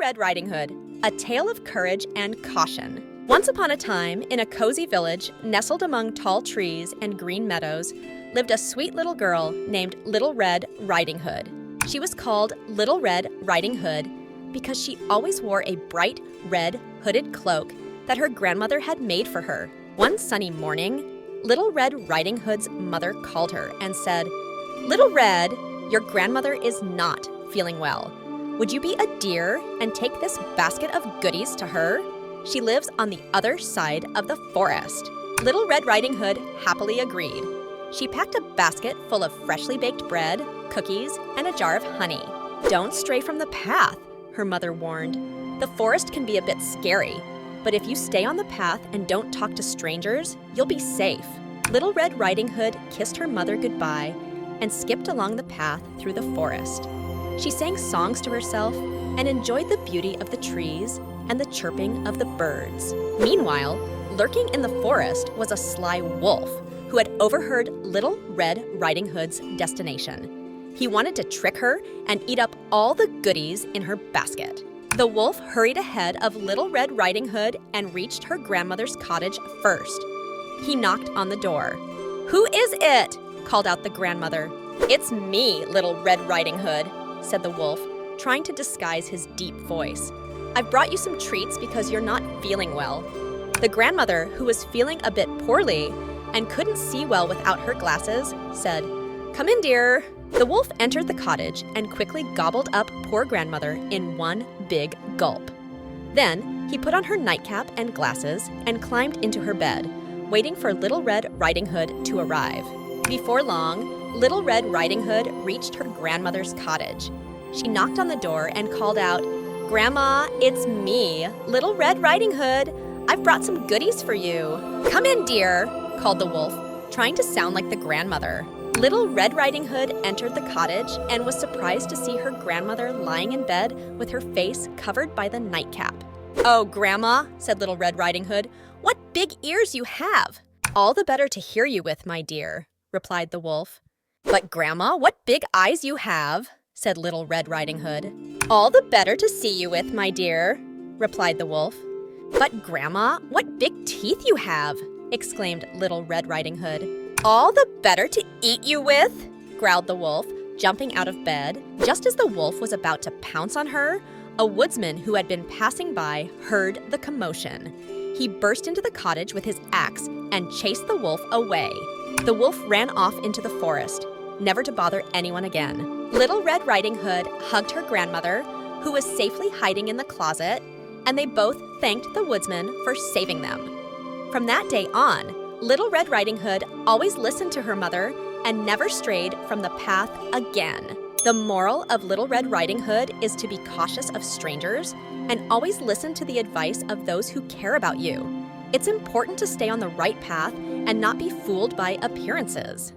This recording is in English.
Red Riding Hood, a tale of courage and caution. Once upon a time, in a cozy village nestled among tall trees and green meadows, lived a sweet little girl named Little Red Riding Hood. She was called Little Red Riding Hood because she always wore a bright red hooded cloak that her grandmother had made for her. One sunny morning, Little Red Riding Hood's mother called her and said, "Little Red, your grandmother is not feeling well. Would you be a dear and take this basket of goodies to her? She lives on the other side of the forest." Little Red Riding Hood happily agreed. She packed a basket full of freshly baked bread, cookies, and a jar of honey. "Don't stray from the path," her mother warned. "The forest can be a bit scary, but if you stay on the path and don't talk to strangers, you'll be safe." Little Red Riding Hood kissed her mother goodbye and skipped along the path through the forest. She sang songs to herself and enjoyed the beauty of the trees and the chirping of the birds. Meanwhile, lurking in the forest was a sly wolf who had overheard Little Red Riding Hood's destination. He wanted to trick her and eat up all the goodies in her basket. The wolf hurried ahead of Little Red Riding Hood and reached her grandmother's cottage first. He knocked on the door. "Who is it?" called out the grandmother. "It's me, Little Red Riding Hood," said the wolf, trying to disguise his deep voice. "I've brought you some treats because you're not feeling well." The grandmother, who was feeling a bit poorly and couldn't see well without her glasses, said, "Come in, dear." The wolf entered the cottage and quickly gobbled up poor grandmother in one big gulp. Then he put on her nightcap and glasses and climbed into her bed, waiting for Little Red Riding Hood to arrive. Before long, Little Red Riding Hood reached her grandmother's cottage. She knocked on the door and called out, "Grandma, it's me, Little Red Riding Hood. I've brought some goodies for you." "Come in, dear," called the wolf, trying to sound like the grandmother. Little Red Riding Hood entered the cottage and was surprised to see her grandmother lying in bed with her face covered by the nightcap. "Oh, Grandma," said Little Red Riding Hood, "what big ears you have!" "All the better to hear you with, my dear," replied the wolf. "But Grandma, what big eyes you have!" said Little Red Riding Hood. "All the better to see you with, my dear," replied the wolf. "But Grandma, what big teeth you have!" exclaimed Little Red Riding Hood. "All the better to eat you with," growled the wolf, jumping out of bed. Just as the wolf was about to pounce on her, a woodsman who had been passing by heard the commotion. He burst into the cottage with his axe and chased the wolf away. The wolf ran off into the forest, never to bother anyone again. Little Red Riding Hood hugged her grandmother, who was safely hiding in the closet, and they both thanked the woodsman for saving them. From that day on, Little Red Riding Hood always listened to her mother and never strayed from the path again. The moral of Little Red Riding Hood is to be cautious of strangers and always listen to the advice of those who care about you. It's important to stay on the right path and not be fooled by appearances.